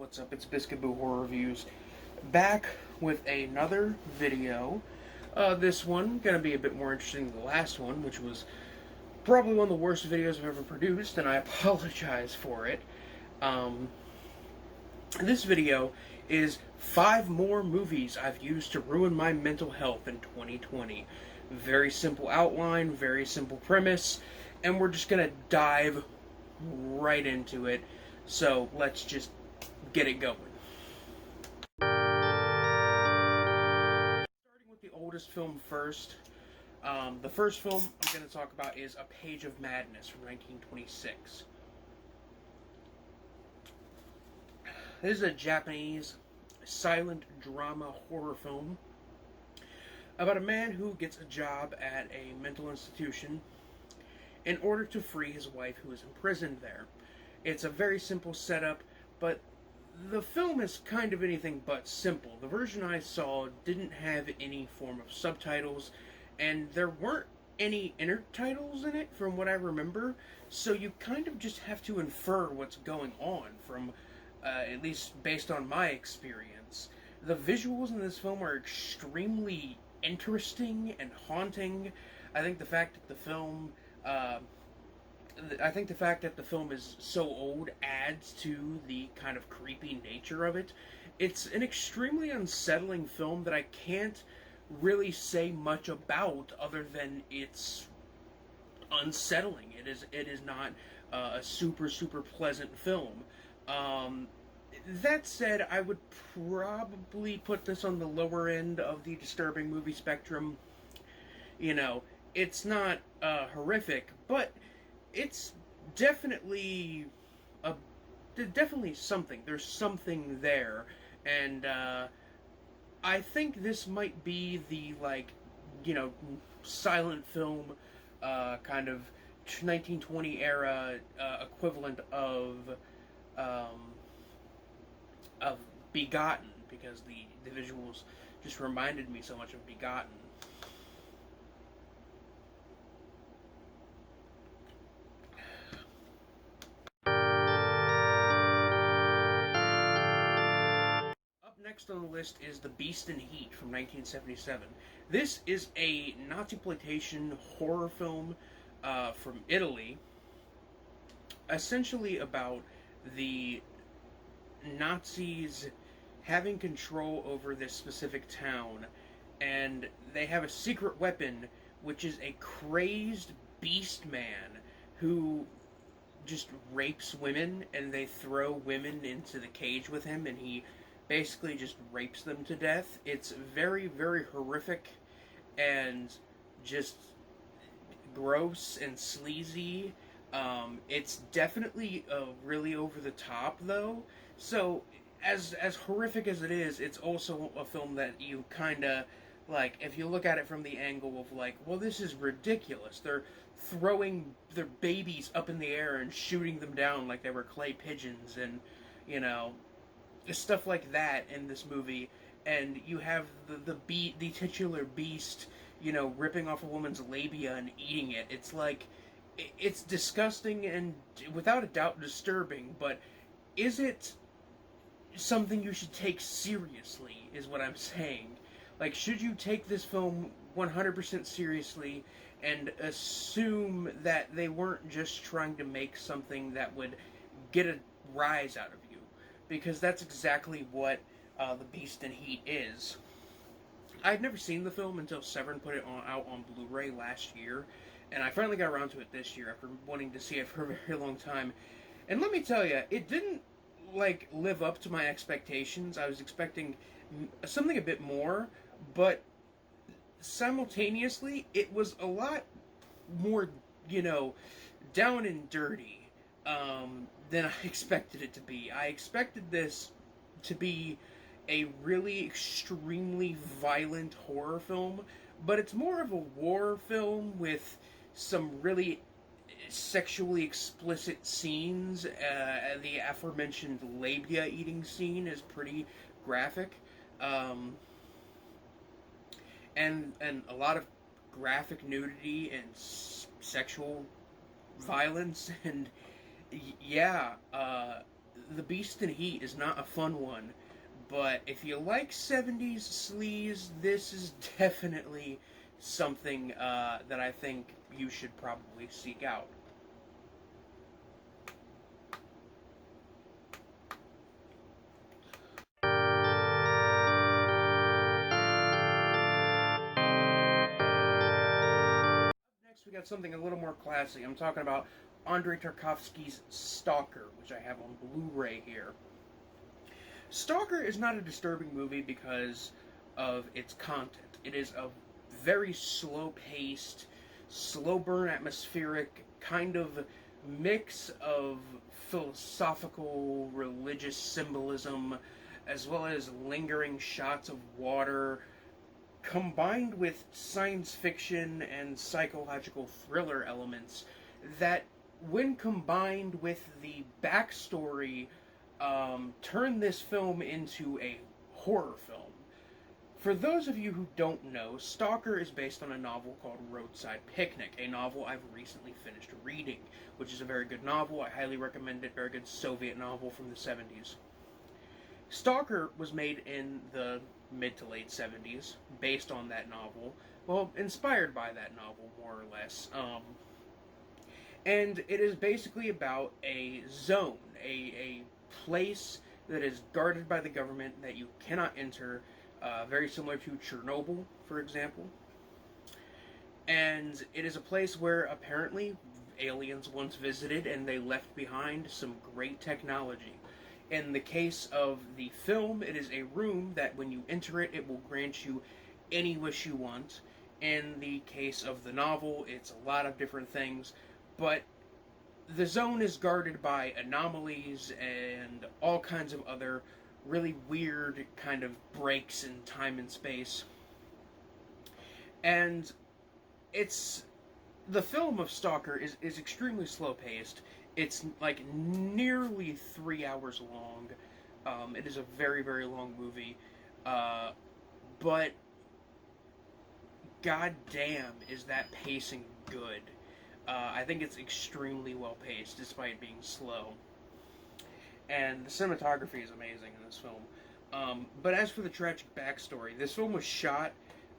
What's up? It's Biscuit Boo Horror Reviews, back with another video. This one gonna be a bit more interesting than the last one, which was probably one of the worst videos I've ever produced, and I apologize for it. Um, this video is 5 more movies I've used to ruin my mental health in 2020. Very simple outline, very simple premise, and we're just gonna dive right into it. So let's just get it going. Starting with the oldest film first. The first film I'm going to talk about is A Page of Madness from 1926. This is a Japanese silent drama horror film about a man who gets a job at a mental institution in order to free his wife who is imprisoned there. It's a very simple setup, but the film is kind of anything but simple. The version I saw didn't have any form of subtitles, and there weren't any intertitles in it from what I remember, so you kind of just have to infer what's going on from, at least based on my experience. The visuals in this film are extremely interesting and haunting. I think the fact that the film is so old adds to the kind of creepy nature of it. It's an extremely unsettling film that I can't really say much about other than it's unsettling. It is not a super pleasant film. That said, I would probably put this on the lower end of the disturbing movie spectrum. You know, it's not horrific, but it's definitely definitely something. There's something there, and I think this might be the silent film kind of 1920 era equivalent of Begotten, because the visuals just reminded me so much of Begotten. Next on the list is The Beast in Heat from 1977. This is a Naziploitation horror film from Italy, essentially about the Nazis having control over this specific town, and they have a secret weapon, which is a crazed beast man who just rapes women, and they throw women into the cage with him, and he basically just rapes them to death. It's very horrific and just gross and sleazy. It's definitely really over the top, though. So, as horrific as it is, it's also a film that you kind of like. If you look at it from the angle of like, well, this is ridiculous. They're throwing their babies up in the air and shooting them down like they were clay pigeons, and stuff like that in this movie. And you have the titular beast, ripping off a woman's labia and eating it. It's like, it's disgusting and without a doubt disturbing, but is it something you should take seriously, is what I'm saying. Like, should you take this film 100% seriously and assume that they weren't just trying to make something that would get a rise out of you? Because that's exactly what The Beast in Heat is. I'd never seen the film until Severn put it out on Blu-ray last year, and I finally got around to it this year after wanting to see it for a very long time. And let me tell you, it didn't live up to my expectations. I was expecting something a bit more, but simultaneously, it was a lot more, down and dirty than I expected it to be. I expected this to be a really extremely violent horror film, but it's more of a war film with some really sexually explicit scenes. The aforementioned labia eating scene is pretty graphic, and a lot of graphic nudity and sexual violence, and yeah, The Beast in Heat is not a fun one, but if you like 70s sleaze, this is definitely something that I think you should probably seek out. Next, we got something a little more classy. I'm talking about Andrei Tarkovsky's Stalker, which I have on Blu-ray here. Stalker is not a disturbing movie because of its content. It is a very slow-paced, slow-burn atmospheric kind of mix of philosophical, religious symbolism, as well as lingering shots of water, combined with science fiction and psychological thriller elements that, when combined with the backstory, turn this film into a horror film. For those of you who don't know, Stalker is based on a novel called Roadside Picnic, a novel I've recently finished reading, which is a very good novel. I highly recommend it. Very good Soviet novel from the 70s. Stalker was made in the mid to late 70s, based on that novel. Well, inspired by that novel, more or less. And it is basically about a zone, a place that is guarded by the government that you cannot enter, very similar to Chernobyl, for example. And it is a place where apparently aliens once visited and they left behind some great technology. In the case of the film, it is a room that when you enter it, it will grant you any wish you want. In the case of the novel, it's a lot of different things, but the zone is guarded by anomalies and all kinds of other really weird kind of breaks in time and space. And it's the film of Stalker is extremely slow paced. It's like nearly 3 hours long. It is a very, very long movie. But goddamn, is that pacing good. I think it's extremely well paced, despite being slow. And the cinematography is amazing in this film. But as for the tragic backstory, this film was shot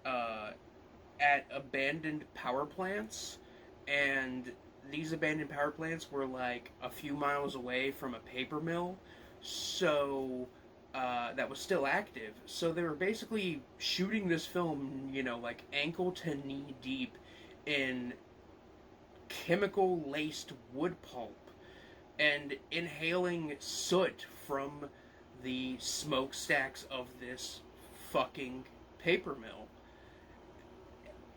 at abandoned power plants, and these abandoned power plants were like a few miles away from a paper mill, so that was still active. So they were basically shooting this film, like ankle to knee deep in chemical laced wood pulp and inhaling soot from the smokestacks of this fucking paper mill.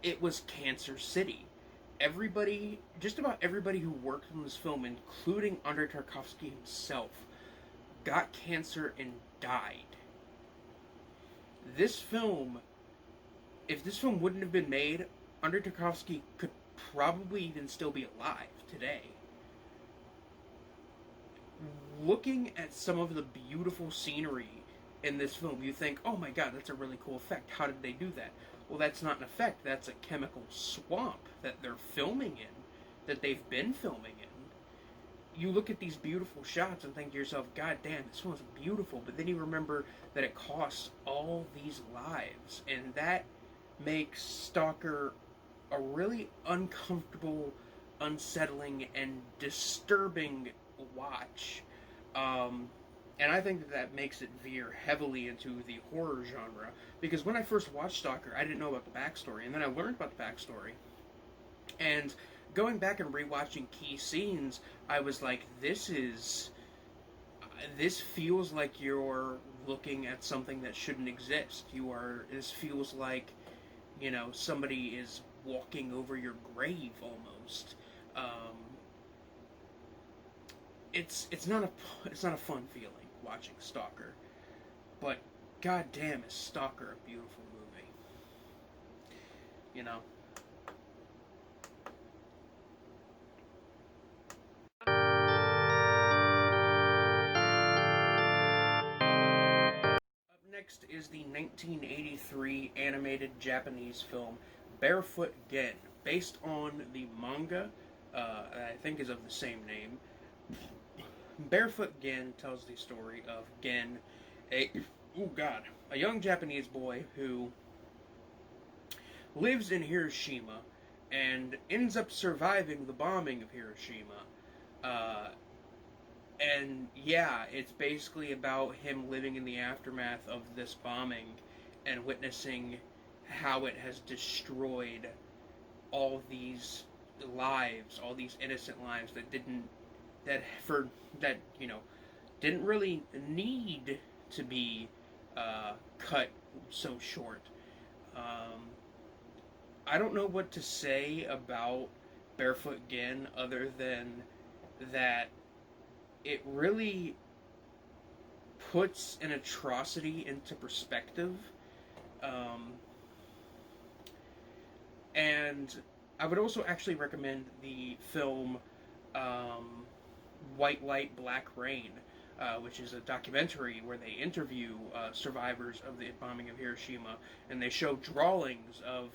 It was Cancer City. Just about everybody who worked on this film, including Andrei Tarkovsky himself, got cancer and died. This film, if this film wouldn't have been made, Andrei Tarkovsky could probably even still be alive today. Looking at some of the beautiful scenery in this film, you think, oh my god, that's a really cool effect. How did they do that? Well, that's not an effect. That's a chemical swamp that they're filming in, that they've been filming in. You look at these beautiful shots and think to yourself, god damn, this one's beautiful. But then you remember that it costs all these lives. And that makes Stalker a really uncomfortable, unsettling, and disturbing watch. And I think that makes it veer heavily into the horror genre. Because when I first watched Stalker, I didn't know about the backstory. And then I learned about the backstory. And going back and rewatching key scenes, I was like, this feels like you're looking at something that shouldn't exist. This feels like, somebody is walking over your grave almost. It's not a fun feeling watching Stalker, but goddamn is Stalker a beautiful movie. Up next is the 1983 animated Japanese film Barefoot Again, based on the manga, I think is of the same name, Barefoot Again tells the story of Gen, a a young Japanese boy who lives in Hiroshima and ends up surviving the bombing of Hiroshima. Uh, and yeah, it's basically about him living in the aftermath of this bombing and witnessing how it has destroyed all these lives, all these innocent lives that didn't that for that didn't really need to be cut so short. Um, I don't know what to say about Barefoot Again other than that it really puts an atrocity into perspective. Um, and I would also actually recommend the film um, White Light, Black Rain, which is a documentary where they interview survivors of the bombing of Hiroshima, and they show drawings of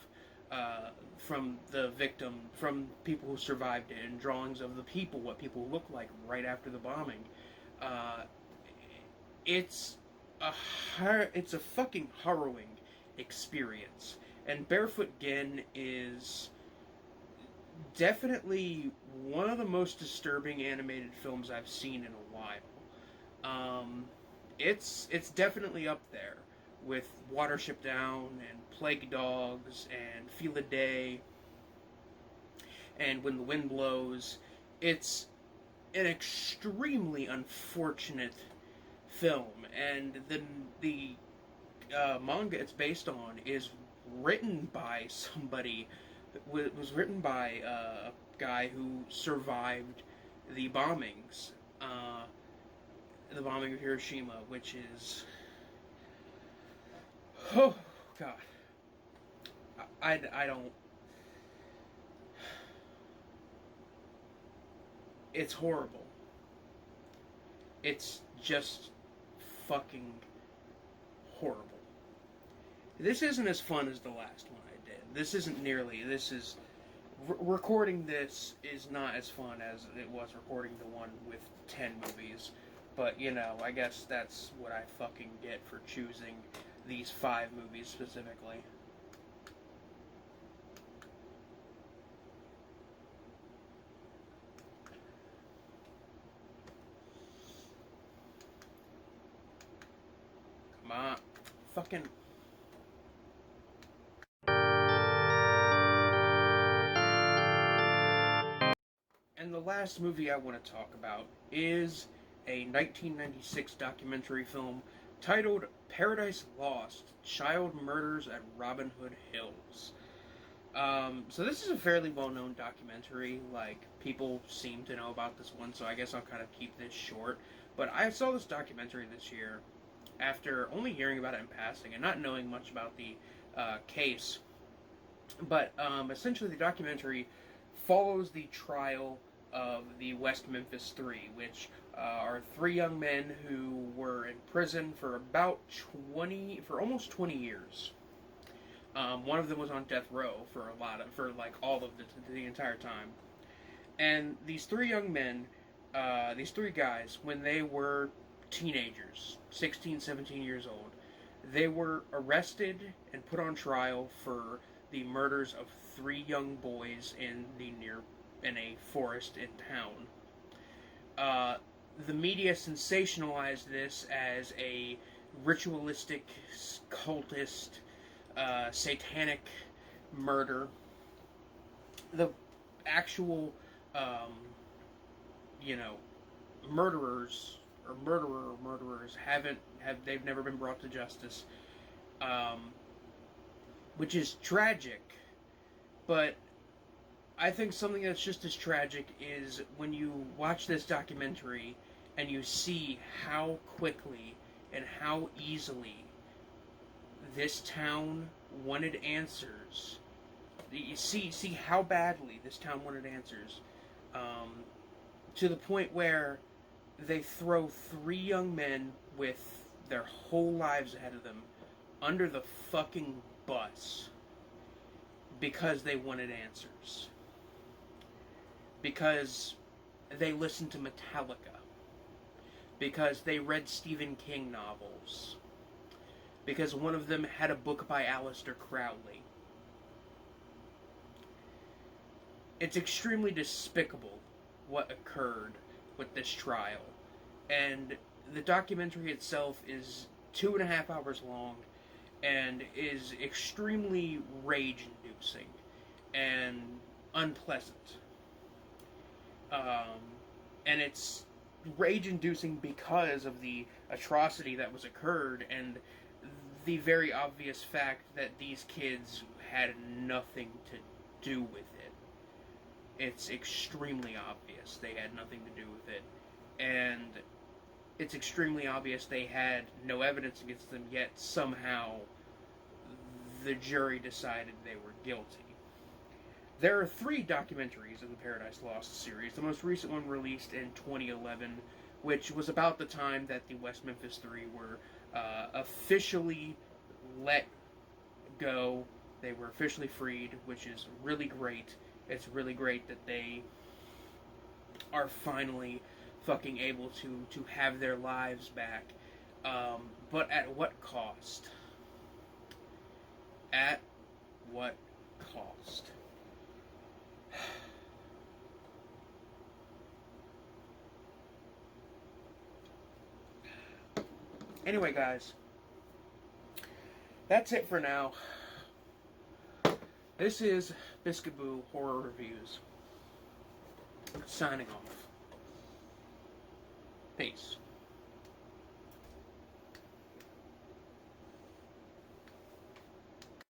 from the victim, from people who survived it, and drawings of the people, what people look like right after the bombing. Uh, it's it's a fucking harrowing experience, and Barefoot Again is definitely one of the most disturbing animated films I've seen in a while. It's definitely up there with Watership Down and Plague Dogs and Feel a Day and When the Wind Blows. It's an extremely unfortunate film, and the manga it's based on is written by somebody. Was written by a guy who survived the bombings, the bombing of Hiroshima, which is, oh god, I don't. It's horrible. It's just fucking horrible. This isn't as fun as the last one I did. This isn't nearly. This is. Recording this is not as fun as it was recording the one with 10 movies. But, I guess that's what I fucking get for choosing these 5 movies specifically. Come on. Fucking. And the last movie I want to talk about is a 1996 documentary film titled Paradise Lost: Child Murders at Robin Hood Hills. So this is a fairly well-known documentary. Like, people seem to know about this one, so I guess I'll kind of keep this short. But I saw this documentary this year after only hearing about it in passing and not knowing much about the case. But essentially, the documentary follows the trial of the West Memphis Three, which are 3 young men who were in prison for almost 20 years. One of them was on death row for all of the entire time. And these 3 young men, these 3 guys, when they were teenagers, 16, 17 years old, they were arrested and put on trial for the murders of 3 young boys in a forest in town. The media sensationalized this as a ritualistic, cultist, satanic murder. The actual, you know, murderers they've never been brought to justice, which is tragic. But I think something that's just as tragic is when you watch this documentary and you see how quickly and how easily this town wanted answers. You see how badly this town wanted answers, to the point where they throw 3 young men with their whole lives ahead of them under the fucking bus because they wanted answers. Because they listened to Metallica. because they read Stephen King novels. Because one of them had a book by Aleister Crowley. It's extremely despicable what occurred with this trial. And the documentary itself is 2.5 hours long and is extremely rage-inducing and unpleasant. And it's rage-inducing because of the atrocity that was occurred and the very obvious fact that these kids had nothing to do with it. It's extremely obvious they had nothing to do with it. And it's extremely obvious they had no evidence against them, yet somehow the jury decided they were guilty. There are 3 documentaries of the Paradise Lost series. The most recent one released in 2011, which was about the time that the West Memphis 3 were officially let go. They were officially freed, which is really great. It's really great that they are finally fucking able to have their lives back. But at what cost? At what cost? Anyway, guys, that's it for now. This is Biscuit Boo Horror Reviews, signing off. Peace.